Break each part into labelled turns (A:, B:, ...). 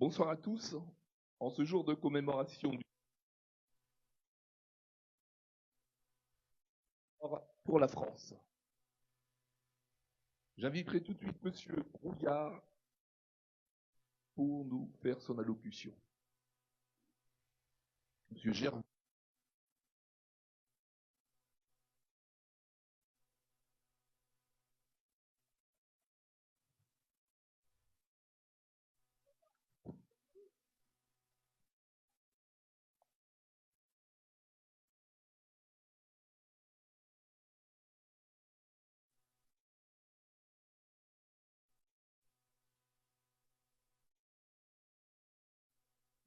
A: Bonsoir à tous. En ce jour de commémoration pour la France, j'inviterai tout de suite Monsieur Brouillard pour nous faire son allocution. Monsieur Germain.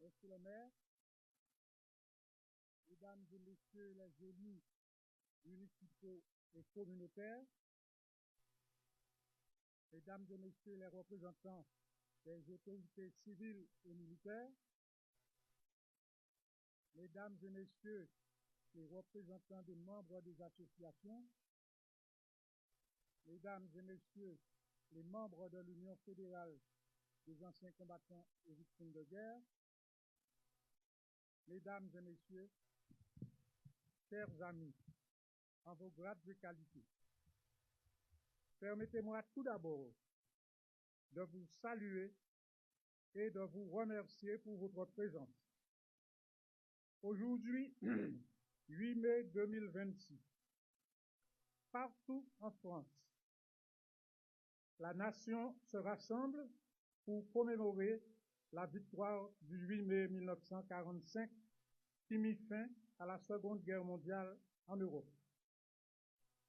B: Monsieur le maire, mesdames et messieurs les élus municipaux et communautaires, mesdames et messieurs les représentants des autorités civiles et militaires, mesdames et messieurs les représentants des membres des associations, mesdames et messieurs les membres de l'Union fédérale des anciens combattants et victimes de guerre, mesdames et messieurs, chers amis, en vos grades et qualités, permettez-moi tout d'abord de vous saluer et de vous remercier pour votre présence. Aujourd'hui, 8 mai 2026, partout en France, la nation se rassemble pour commémorer la victoire du 8 mai 1945 qui mit fin à la Seconde Guerre mondiale en Europe.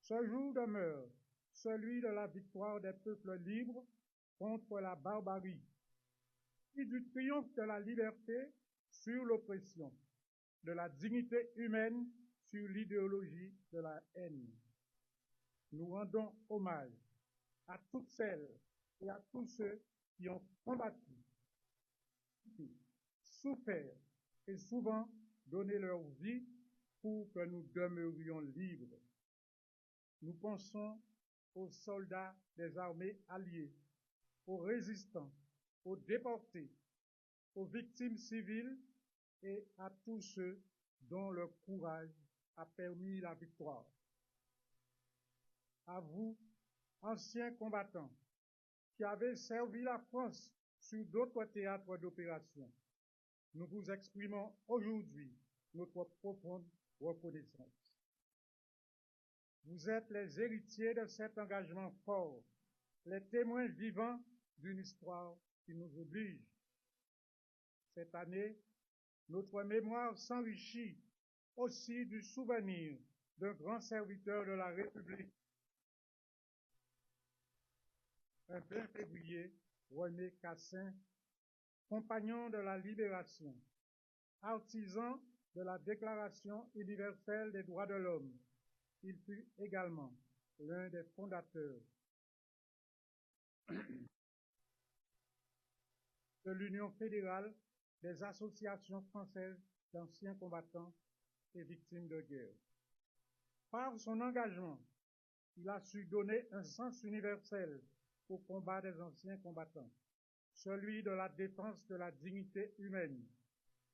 B: Ce jour demeure celui de la victoire des peuples libres contre la barbarie et du triomphe de la liberté sur l'oppression, de la dignité humaine sur l'idéologie de la haine. Nous rendons hommage à toutes celles et à tous ceux qui ont combattu, souffert et souvent donné leur vie pour que nous demeurions libres. Nous pensons aux soldats des armées alliées, aux résistants, aux déportés, aux victimes civiles et à tous ceux dont le courage a permis la victoire. À vous, anciens combattants, qui avez servi la France sur d'autres théâtres d'opération, nous vous exprimons aujourd'hui notre profonde reconnaissance. Vous êtes les héritiers de cet engagement fort, les témoins vivants d'une histoire qui nous oblige. Cette année, notre mémoire s'enrichit aussi du souvenir d'un grand serviteur de la République, un 20 février, René Cassin, compagnon de la libération, artisan de la Déclaration universelle des droits de l'homme. Il fut également l'un des fondateurs de l'Union fédérale des associations françaises d'anciens combattants et victimes de guerre. Par son engagement, il a su donner un sens universel au combat des anciens combattants, celui de la défense de la dignité humaine,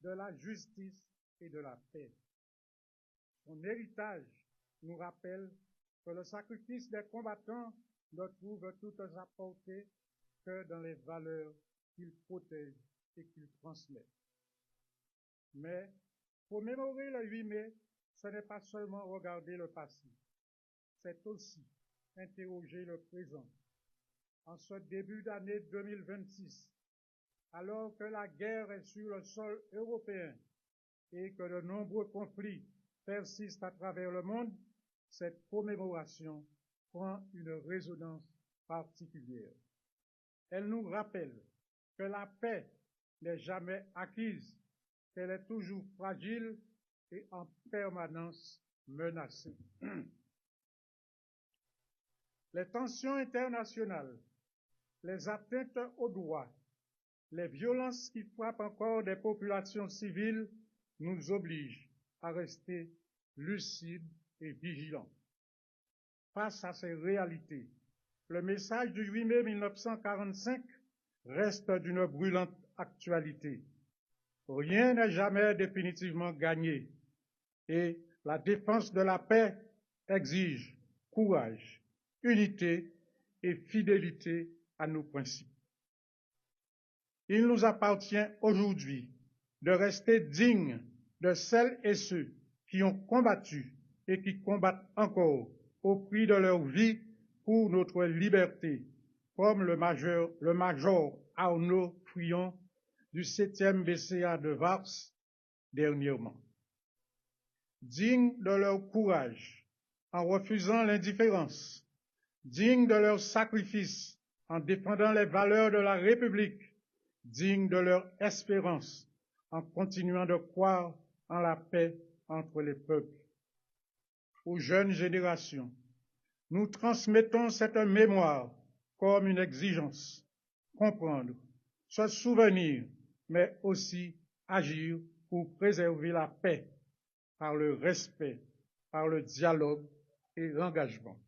B: de la justice et de la paix. Son héritage nous rappelle que le sacrifice des combattants ne trouve toute sa portée que dans les valeurs qu'ils protègent et qu'ils transmettent. Mais commémorer le 8 mai, ce n'est pas seulement regarder le passé, c'est aussi interroger le présent. En ce début d'année 2026, alors que la guerre est sur le sol européen et que de nombreux conflits persistent à travers le monde, cette commémoration prend une résonance particulière. Elle nous rappelle que la paix n'est jamais acquise, qu'elle est toujours fragile et en permanence menacée. Les tensions internationales, les atteintes aux droits, les violences qui frappent encore des populations civiles nous obligent à rester lucides et vigilants. Face à ces réalités, le message du 8 mai 1945 reste d'une brûlante actualité. Rien n'est jamais définitivement gagné et la défense de la paix exige courage, unité et fidélité à nos principes. Il nous appartient aujourd'hui de rester dignes de celles et ceux qui ont combattu et qui combattent encore au prix de leur vie pour notre liberté, comme le major Arnaud Fouillon du 7e BCA de Vars dernièrement. Dignes de leur courage en refusant l'indifférence, dignes de leur sacrifice en défendant les valeurs de la République, dignes de leur espérance en continuant de croire en la paix entre les peuples. Aux jeunes générations, nous transmettons cette mémoire comme une exigence, comprendre, se souvenir, mais aussi agir pour préserver la paix par le respect, par le dialogue et l'engagement.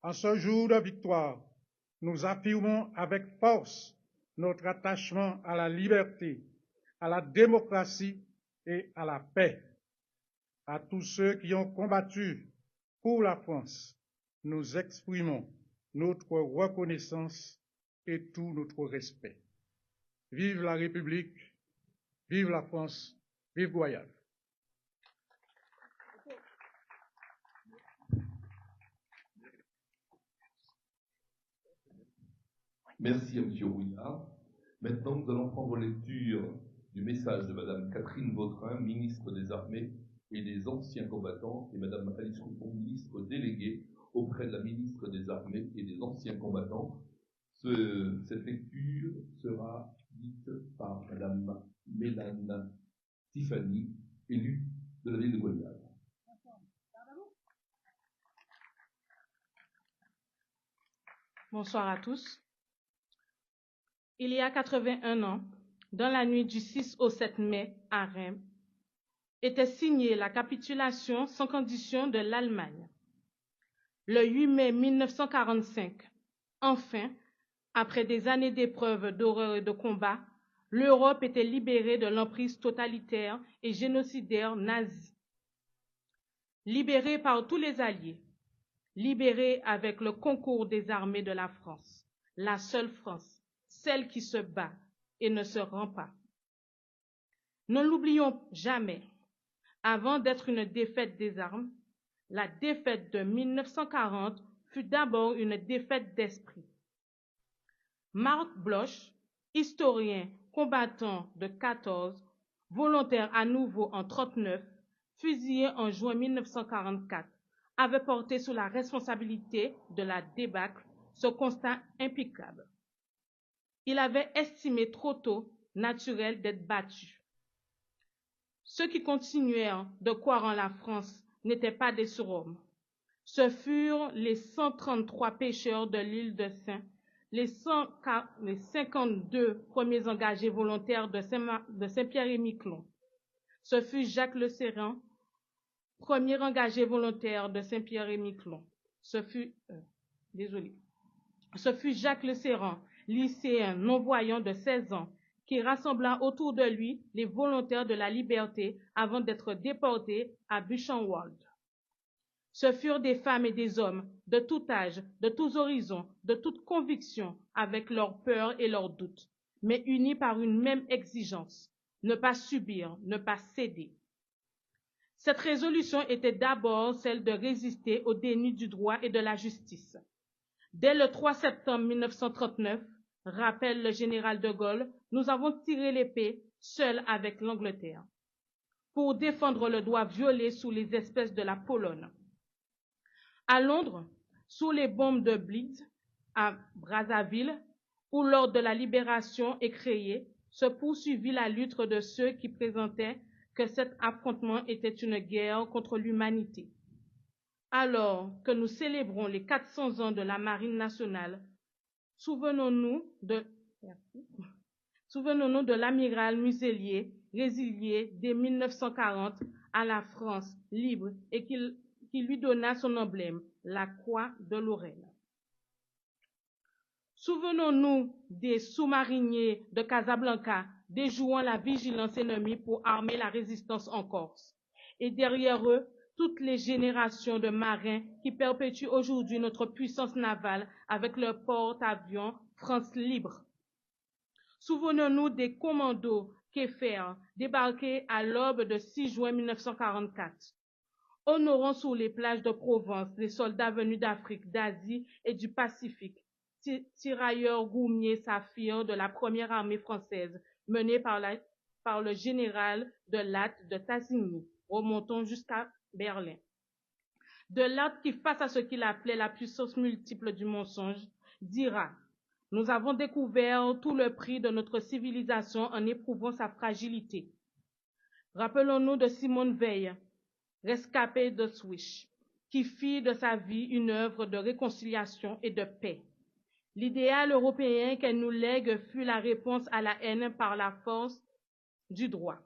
B: En ce jour de victoire, nous affirmons avec force notre attachement à la liberté, à la démocratie et à la paix. À tous ceux qui ont combattu pour la France, nous exprimons notre reconnaissance et tout notre respect. Vive la République, vive la France, vive Goyave.
A: Merci à M. Rouillard. Maintenant, nous allons prendre lecture du message de Mme Catherine Vautrin, ministre des Armées et des Anciens Combattants, et Mme Alice Coupon, ministre déléguée auprès de la ministre des Armées et des Anciens Combattants. Cette lecture sera dite par Mme Mélane Tiffany, élue de la ville de Goyave.
C: Bonsoir à tous. Il y a 81 ans, dans la nuit du 6 au 7 mai, à Reims, était signée la capitulation sans condition de l'Allemagne. Le 8 mai 1945, enfin, après des années d'épreuves, d'horreur et de combats, l'Europe était libérée de l'emprise totalitaire et génocidaire nazie. Libérée par tous les alliés, libérée avec le concours des armées de la France, la seule France, celle qui se bat et ne se rend pas. Ne l'oublions jamais, avant d'être une défaite des armes, la défaite de 1940 fut d'abord une défaite d'esprit. Marc Bloch, historien combattant de 14, volontaire à nouveau en 39, fusillé en juin 1944, avait porté sous la responsabilité de la débâcle ce constat impeccable. Il avait estimé trop tôt naturel d'être battu. Ceux qui continuèrent de croire en la France n'étaient pas des surhommes. Ce furent les 133 pêcheurs de l'île de Saint, les 52 premiers engagés volontaires de Saint-Pierre-et-Miquelon. Ce fut Jacques Le Serrant, premier engagé volontaire de Saint-Pierre-et-Miquelon. Ce fut Jacques Le Serrant, lycéen non-voyant de 16 ans, qui rassembla autour de lui les volontaires de la liberté avant d'être déportés à Buchenwald. Ce furent des femmes et des hommes de tout âge, de tous horizons, de toute conviction, avec leurs peurs et leurs doutes, mais unis par une même exigence, ne pas subir, ne pas céder. Cette résolution était d'abord celle de résister au déni du droit et de la justice. Dès le 3 septembre 1939, rappelle le général de Gaulle, nous avons tiré l'épée seuls avec l'Angleterre pour défendre le droit violé sous les espèces de la Pologne. À Londres, sous les bombes de Blitz, à Brazzaville, où l'ordre de la libération est créé, se poursuivit la lutte de ceux qui présentaient que cet affrontement était une guerre contre l'humanité. Alors que nous célébrons les 400 ans de la Marine nationale, souvenons-nous de l'amiral Muselier, résilié dès 1940 à la France libre et qui lui donna son emblème, la croix de Lorraine. Souvenons-nous des sous-mariniers de Casablanca déjouant la vigilance ennemie pour armer la résistance en Corse. Et derrière eux, toutes les générations de marins qui perpétuent aujourd'hui notre puissance navale avec leur porte-avions France Libre. Souvenons-nous des commandos Kéfer débarqués à l'aube de 6 juin 1944. Honorons sur les plages de Provence les soldats venus d'Afrique, d'Asie et du Pacifique, tirailleurs Goumier Saphir de la première armée française, menée par le général de Latte de Tassigny, remontons jusqu'à Berlin. De Latte qui, face à ce qu'il appelait la puissance multiple du mensonge, dira: nous avons découvert tout le prix de notre civilisation en éprouvant sa fragilité. Rappelons-nous de Simone Veil, rescapée d'Auschwitz, qui fit de sa vie une œuvre de réconciliation et de paix. L'idéal européen qu'elle nous lègue fut la réponse à la haine par la force du droit.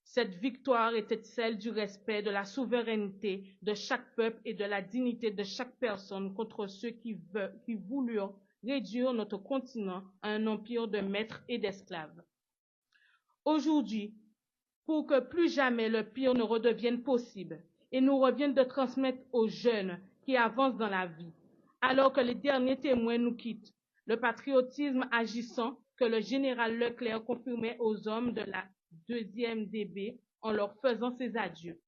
C: Cette victoire était celle du respect de la souveraineté de chaque peuple et de la dignité de chaque personne contre ceux qui voulurent réduire notre continent à un empire de maîtres et d'esclaves. Aujourd'hui, pour que plus jamais le pire ne redevienne possible, il nous revient de transmettre aux jeunes qui avancent dans la vie, alors que les derniers témoins nous quittent, le patriotisme agissant que le général Leclerc confirmait aux hommes de la 2e DB en leur faisant ses adieux.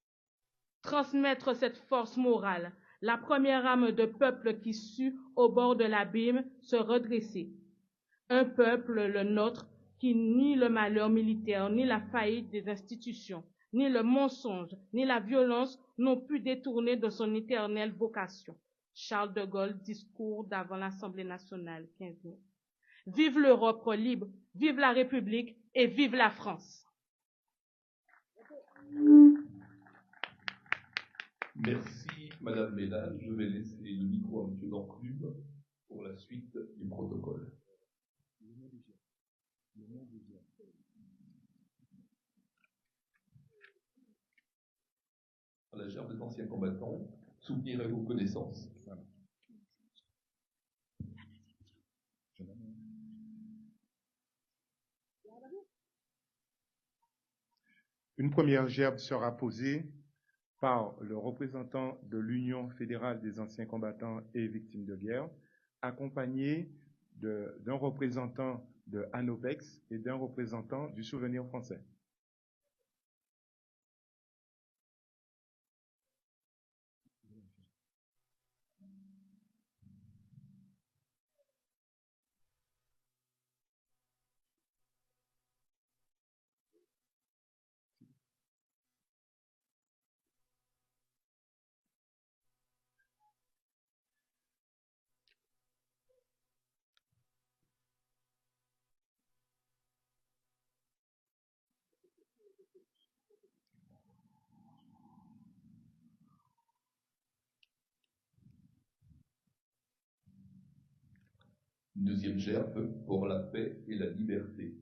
C: Transmettre cette force morale, la première âme de peuple qui sut, au bord de l'abîme, se redresser. Un peuple, le nôtre, qui ni le malheur militaire, ni la faillite des institutions, ni le mensonge, ni la violence n'ont pu détourner de son éternelle vocation. Charles de Gaulle, discours d'avant l'Assemblée nationale, 15 mai. Vive l'Europe libre, vive la République et vive la France.
A: Merci, Madame Ménage. Je vais laisser le micro à M. Danclube pour la suite du protocole. À la gerbe des anciens combattants, souvenir et vos connaissances.
D: Une première gerbe sera posée par le représentant de l'Union fédérale des anciens combattants et victimes de guerre, accompagné d'un représentant de ANOPEX et d'un représentant du Souvenir français.
A: Une deuxième gerbe pour la paix et la liberté.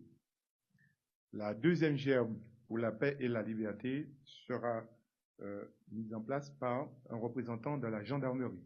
D: La deuxième gerbe pour la paix et la liberté sera mise en place par un représentant de la gendarmerie.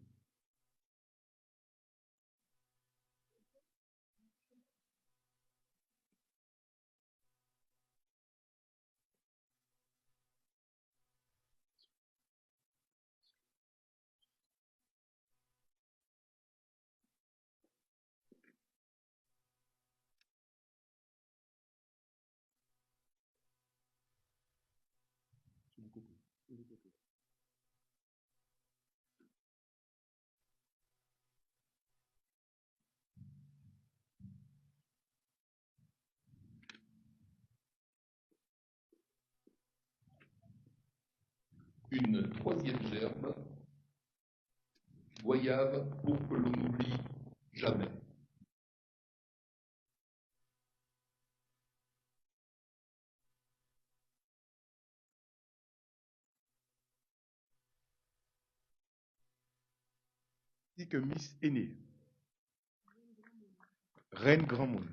A: Une troisième gerbe, Goyave pour que l'on n'oublie jamais.
D: Ainsi que Miss Aînée, Reine Grand Monde.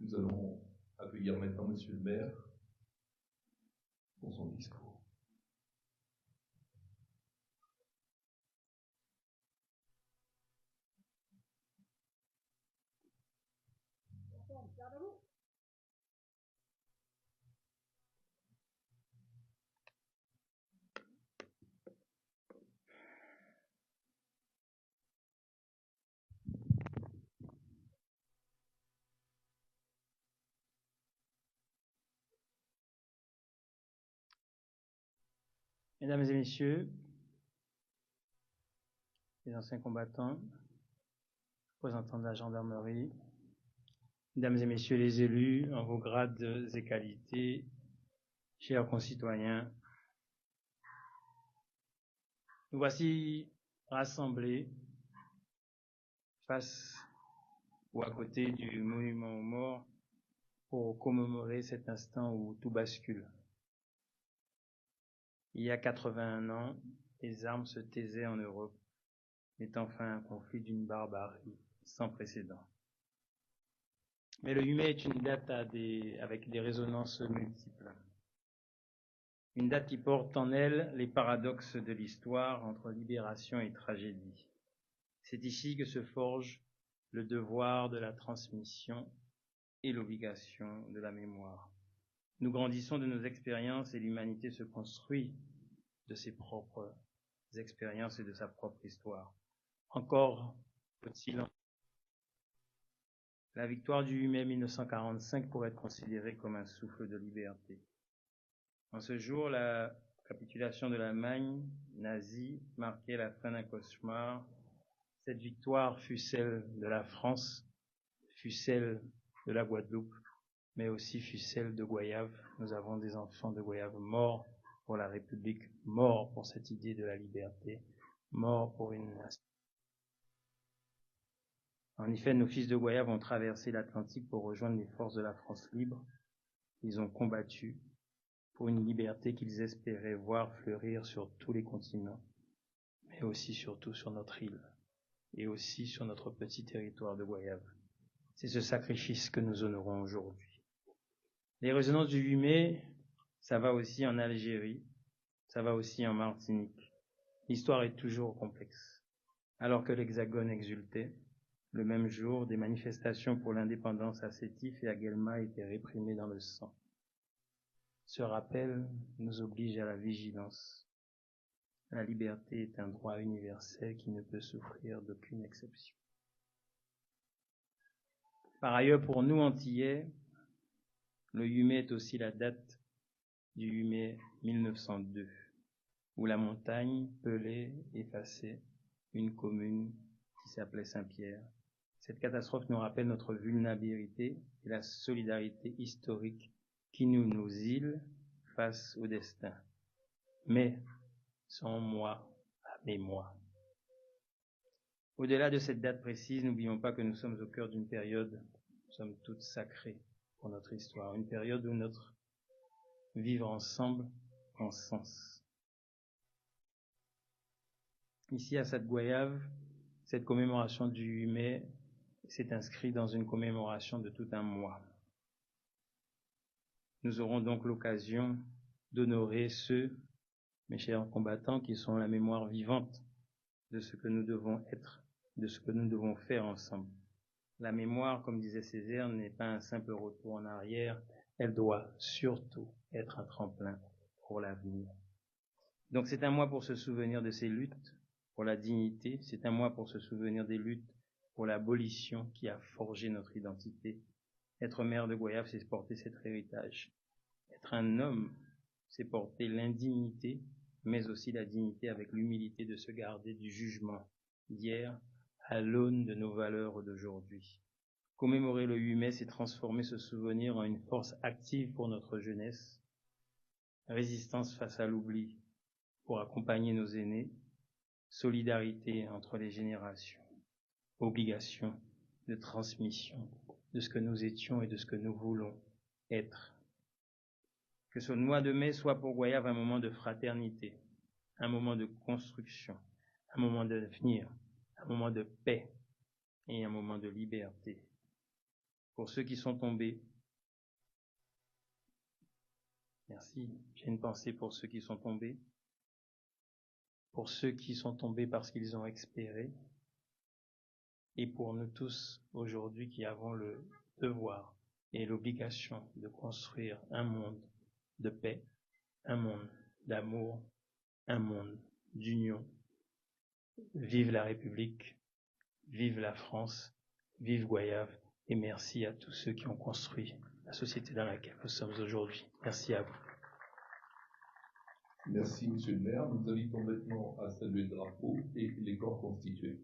A: Nous allons accueillir maintenant Monsieur le maire pour son discours.
E: Mesdames et messieurs, les anciens combattants, représentants de la gendarmerie, mesdames et messieurs les élus, en vos grades et qualités, chers concitoyens, nous voici rassemblés face ou à côté du monument aux morts pour commémorer cet instant où tout bascule. Il y a 81 ans, les armes se taisaient en Europe, mettant fin à un conflit d'une barbarie sans précédent. Mais le 8 mai est une date avec des résonances multiples. Une date qui porte en elle les paradoxes de l'histoire entre libération et tragédie. C'est ici que se forge le devoir de la transmission et l'obligation de la mémoire. Nous grandissons de nos expériences et l'humanité se construit de ses propres expériences et de sa propre histoire. Encore faut-il. La victoire du 8 mai 1945 pourrait être considérée comme un souffle de liberté. En ce jour, la capitulation de l'Allemagne nazie marquait la fin d'un cauchemar. Cette victoire fut celle de la France, fut celle de la Guadeloupe, mais aussi fut celle de Goyave. Nous avons des enfants de Goyave morts pour la République, morts pour cette idée de la liberté, morts pour une nation. En effet, nos fils de Goyave ont traversé l'Atlantique pour rejoindre les forces de la France libre. Ils ont combattu pour une liberté qu'ils espéraient voir fleurir sur tous les continents, mais aussi surtout sur notre île et aussi sur notre petit territoire de Goyave. C'est ce sacrifice que nous honorons aujourd'hui. Les résonances du 8 mai, ça va aussi en Algérie, ça va aussi en Martinique. L'histoire est toujours complexe. Alors que l'Hexagone exultait, le même jour, des manifestations pour l'indépendance à Sétif et à Guelma étaient réprimées dans le sang. Ce rappel nous oblige à la vigilance. La liberté est un droit universel qui ne peut souffrir d'aucune exception. Par ailleurs, pour nous, Antillais, le 8 mai est aussi la date du 8 mai 1902, où la montagne pelait, effaçait une commune qui s'appelait Saint-Pierre. Cette catastrophe nous rappelle notre vulnérabilité et la solidarité historique qui nous nos îles face au destin. Mais sans moi, avec moi. Au-delà de cette date précise, n'oublions pas que nous sommes au cœur d'une période, somme toute sacrée pour notre histoire, une période où notre vivre ensemble prend sens. Ici à Sainte-Goyave, cette commémoration du 8 mai s'est inscrite dans une commémoration de tout un mois. Nous aurons donc l'occasion d'honorer ceux, mes chers combattants, qui sont la mémoire vivante de ce que nous devons être, de ce que nous devons faire ensemble. La mémoire, comme disait Césaire, n'est pas un simple retour en arrière, elle doit surtout être un tremplin pour l'avenir. Donc c'est un mois pour se souvenir de ces luttes pour la dignité, c'est un mois pour se souvenir des luttes pour l'abolition qui a forgé notre identité. Être maire de Goyave, c'est porter cet héritage. Être un homme, c'est porter l'indignité, mais aussi la dignité avec l'humilité de se garder du jugement d'hier à l'aune de nos valeurs d'aujourd'hui. Commémorer le 8 mai, c'est transformer ce souvenir en une force active pour notre jeunesse, résistance face à l'oubli pour accompagner nos aînés, solidarité entre les générations, obligation de transmission de ce que nous étions et de ce que nous voulons être. Que ce mois de mai soit pour Goyave un moment de fraternité, un moment de construction, un moment d'avenir, un moment de paix et un moment de liberté. Pour ceux qui sont tombés, merci, j'ai une pensée pour ceux qui sont tombés parce qu'ils ont espéré, et pour nous tous aujourd'hui qui avons le devoir et l'obligation de construire un monde de paix, un monde d'amour, un monde d'union. Vive la République, vive la France, vive Goyave, et merci à tous ceux qui ont construit la société dans laquelle nous sommes aujourd'hui. Merci à vous.
A: Merci, Monsieur le maire. Nous invitons maintenant à saluer le drapeau et les corps constitués.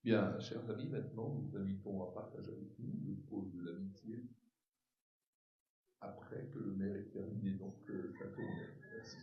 A: Bien, chers amis, maintenant, nous vous invitons à partager avec nous le pot de l'amitié après que le maire ait terminé donc sa tournée. Merci.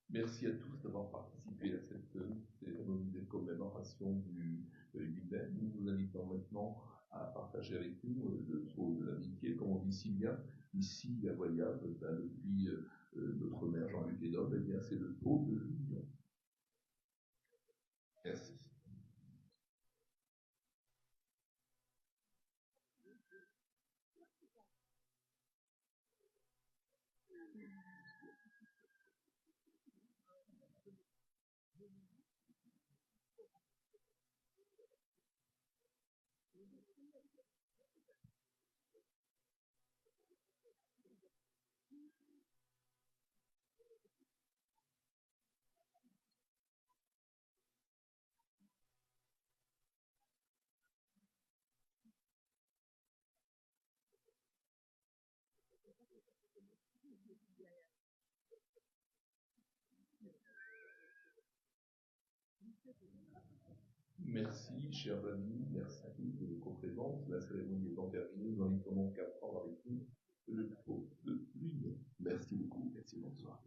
A: Merci à tous d'avoir participé à cette cérémonie de commémoration du jubilé. Nous vous invitons maintenant à partager avec nous le pot de l'amitié, comme on dit si bien, ici à Voyave, depuis notre maire Jean-Luc Edom, eh bien c'est le pot de l'union. Merci. Merci, chers amis, merci de votre présence. La cérémonie étant terminée, nous invitons donc à prendre avec nous le pot de l'union. Merci beaucoup, merci, bonsoir.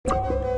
F: Thank you.